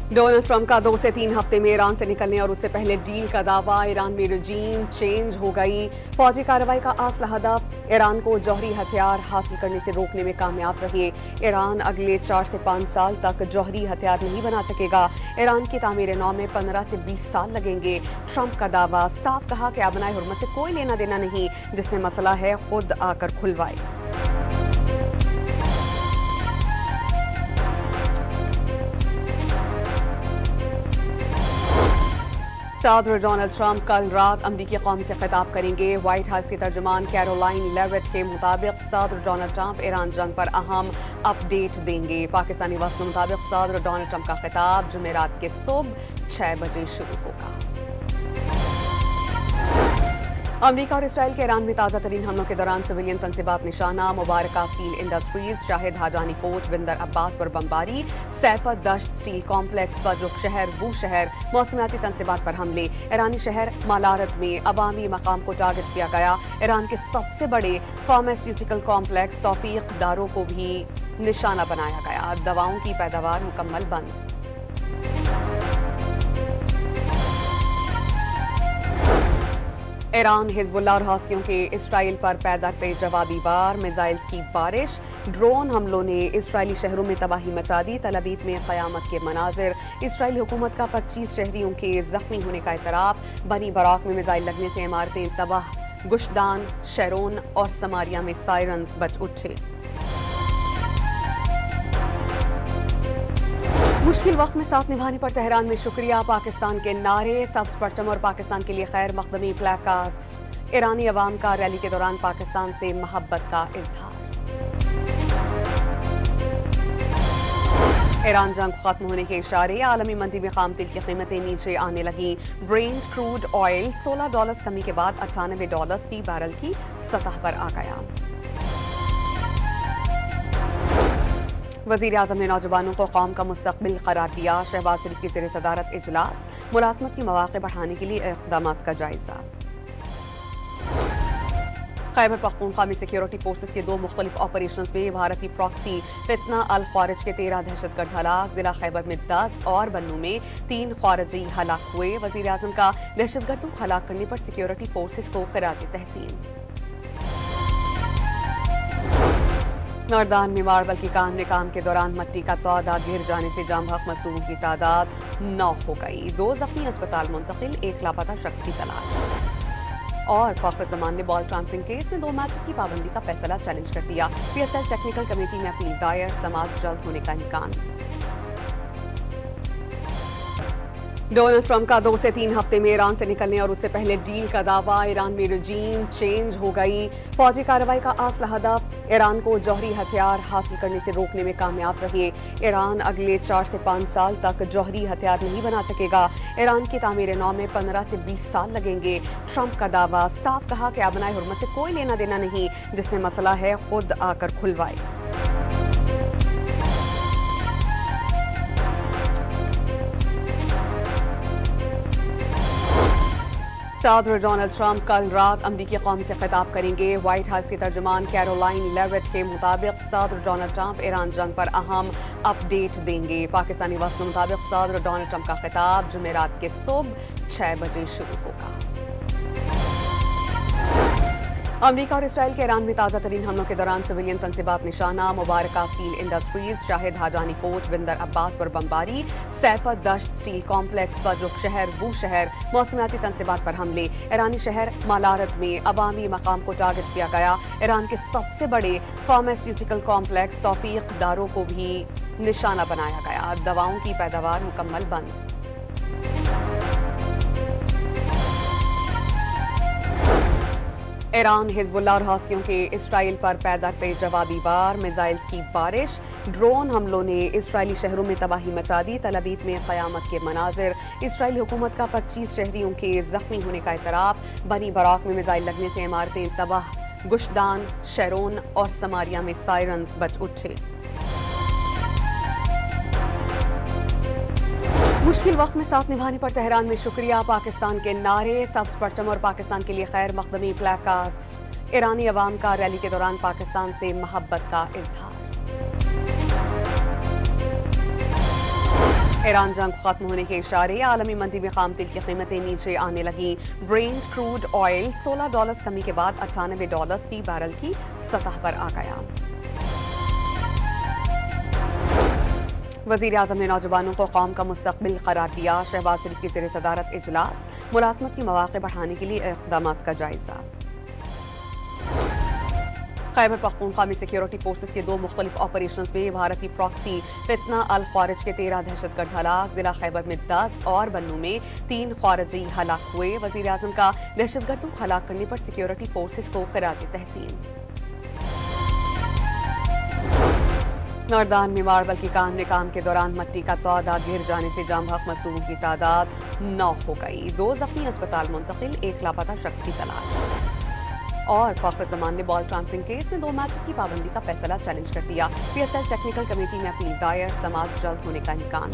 Donald Trump का 2 से 3 हफ्ते में ईरान से निकलने और उससे पहले डील का दावा। ईरान में रजीम चेंज हो गई। फौजी कार्रवाई का असला हदफ ईरान को जौहरी हथियार हासिल करने से रोकने में कामयाब रहे। ईरान अगले 4 से 5 साल तक जौहरी हथियार नहीं बना सकेगा। ईरान की तामीर नौ में 15 से 20 साल लगेंगे। ट्रंप का दावा, साफ कहा कि आबनाए हुर्मत से कोई लेना देना नहीं, जिससे मसला है खुद आकर खुलवाए। सदर डोनाल्ड ट्रंप कल रात अमरीकी कौम से खिताब करेंगे। व्हाइट हाउस की तर्जुमान कैरोलाइन लेविट के मुताबिक सदर डोनाल्ड ट्रंप ईरान जंग पर अहम अपडेट देंगे। पाकिस्तानी वक्त के मुताबिक सदर डोनाल्ड ट्रंप का खिताब जुमेरात के सुबह 6 बजे शुरू होगा। अमरीका और इसराइल के ईरान में ताज़ा तरीन हमलों के दौरान सिविलियन तनसीबात निशाना। मुबारका स्टील इंडस्ट्रीज, शाहिद हाजानी कोच, बिंदर अब्बास पर बमबारी। सैफत दश्त स्टील कॉम्प्लेक्स, फजुक शहर, बू शहर, मौसमियाती तनसीबात पर हमले। ईरानी शहर मालारत में अवामी मकाम को टारगेट किया गया। ईरान के सबसे बड़े फार्मास्यूटिकल कॉम्प्लेक्स तौफीक दारों को भी निशाना बनाया गया। दवाओं की पैदावार मुकम्मल बंद। ईरान हिजबुल्लाह और हौसियों के इसराइल पर पैदा करते जवाबी वार। मिसाइल्स की बारिश, ड्रोन हमलों ने इसराइली शहरों में तबाही मचा दी। तल अवीव में क़यामत के मनाजिर। इसराइली हुकूमत का 25 शहरियों के जख्मी होने का इतराफ। बनी बराक में मिसाइल लगने से इमारतें तबाह। गुशदान, शरोन और समारिया में सायरन्स बज उठे। मुश्किल वक्त में साथ निभाने पर तेहरान में शुक्रिया। पाकिस्तान के नारे, सब्ज परचम और पाकिस्तान के लिए खैर मकदमी प्लेकार्ड्स। ईरानी अवाम का रैली के दौरान पाकिस्तान से मोहब्बत का इजहार। ईरान जंग खत्म होने के इशारे। आलमी मंडी में खाम तेल की कीमतें नीचे आने लगी। ब्रेंट क्रूड ऑयल $16 कमी के बाद $98 फी बैरल की सतह पर आ गया। वज़ीर आज़म ने नौजवानों को कौम का मुस्तक़बिल करार दिया। शहबाज शरीफ की ज़ेर सदारत इजलास। मुलाज़मत की मौक़े बढ़ाने के लिए इक़दामात का जायज़ा। खैबर पख्तूनख्वा में सिक्योरिटी फोर्सेस के 2 मुख्तलिफ ऑपरेशंस में भारतीय प्रॉक्सी फितना अल ख्वारिज के 13 दहशतगर्द हलाक। जिला खैबर में 10 और बन्नू में 3 ख्वारिजी हलाक हुए। वज़ीर आज़म का दहशतगर्दों को हलाक करने पर सिक्योरिटी फोर्सेस को खिराज तहसीन। नौरदान में मार्बल की काम के दौरान मिट्टी का पौधा गिर जाने से जाम हक मजदूरों की तादाद 9 हो गई। 2 जख्मी अस्पताल मुंतकिल, 1 लापता शख्स की तलाश। और फख्र जमान ने बॉल ट्रांसफरिंग केस में 2 मैचेस की पाबंदी का फैसला चैलेंज कर दिया। PSL टेक्निकल कमेटी में अपील दायर, समाज जल्द होने का इम्कान। डोनाल्ड ट्रंप का 2 से 3 हफ्ते में ईरान से निकलने और उससे पहले डील का दावा। ईरान में रजीम चेंज हो गई। फौजी कार्रवाई का असला हदफ ईरान को जौहरी हथियार हासिल करने से रोकने में कामयाब रहे। ईरान अगले 4 से 5 साल तक जौहरी हथियार नहीं बना सकेगा। ईरान की तामीर नौ में 15 से 20 साल लगेंगे। ट्रंप का दावा, साफ कहा कि आबनाए हुर्मत से कोई लेना देना नहीं, जिससे मसला है खुद आकर खुलवाए। सदर डोनाल्ड ट्रंप कल रात अमरीकी कौम से खिताब करेंगे। व्हाइट हाउस की तर्जुमान कैरोलाइन लेविट के मुताबिक सदर डोनाल्ड ट्रंप ईरान जंग पर अहम अपडेट देंगे। पाकिस्तानी वक्त के मुताबिक सदर डोनाल्ड ट्रंप का खिताब जुमेरात के सुबह 6 बजे शुरू होगा। अमरीका और इसराइल के ईरान में ताज़ा तरीन हमलों के दौरान सिविलियन तनसीबात निशाना। मुबारका स्टील इंडस्ट्रीज, शाहिद हाजानी कोच, बिंदर अब्बास पर बमबारी। सैफत दश्त स्टील कॉम्प्लेक्स, फजुक शहर, बू शहर, मौसमियाती तनसीबात पर हमले। ईरानी शहर मालारत में अवामी मकाम को टारगेट किया गया। ईरान के सबसे बड़े फार्मास्यूटिकल कॉम्प्लेक्स तौफीक दारों को भी निशाना बनाया गया। दवाओं की पैदावार मुकम्मल बंद। ईरान हिजबुल्लाह और हौसियों के इसराइल पर पैदा करते जवाबी वार। मिसाइल्स की बारिश, ड्रोन हमलों ने इसराइली शहरों में तबाही मचा दी। तल अवीव में क़यामत के मनाजिर। इसराइली हुकूमत का 25 शहरियों के जख्मी होने का इतराफ। बनी बराक में मिसाइल लगने से इमारतें तबाह। गुशदान, शरोन और समारिया में सायरन्स बज उठे। मुश्किल वक्त में साथ निभाने पर तेहरान में शुक्रिया। पाकिस्तान के नारे, सब्ज परचम और पाकिस्तान के लिए खैर मकदमी प्लेकार्ड्स। ईरानी अवाम का रैली के दौरान पाकिस्तान से मोहब्बत का इजहार। ایران جنگ ختم ہونے کے اشارے، عالمی منڈی میں خام تیل کی قیمتیں نیچے آنے لگیں۔ برینٹ کروڈ آئل $16 کمی کے بعد $98 فی بیرل کی سطح پر آ گیا۔ وزیر اعظم نے نوجوانوں کو قوم کا مستقبل قرار دیا، شہباز شریف کی زیر صدارت اجلاس، ملازمت کے مواقع بڑھانے کے لیے اقدامات کا جائزہ۔ خیبر پختونخوا میں سیکیورٹی فورسز کے 2 مختلف آپریشنز میں بھارتی پراکسی فتنہ الخوارج کے 13 دہشت گرد ہلاک، ضلع خیبر میں 10 اور بنوں میں 3 خارجی ہلاک ہوئے۔ وزیر اعظم کا دہشت گردوں کو ہلاک کرنے پر سیکیورٹی فورسز کو خراج تحسین۔ نوردان میں ماربل کی کام میں کام کے دوران مٹی کا تودہ گر جانے سے جام بحق مزدوروں کی تعداد 9 ہو گئی، 2 زخمی اسپتال منتقل، 1 لاپتہ شخص کی تلاش۔ اور فخر زمان نے بال ٹرانسفرنگ کیس میں 2 میچز کی پابندی کا فیصلہ چیلنج کر دیا، PSL ٹیکنیکل کمیٹی میں اپیل دائر، سماعت جلد ہونے کا امکان۔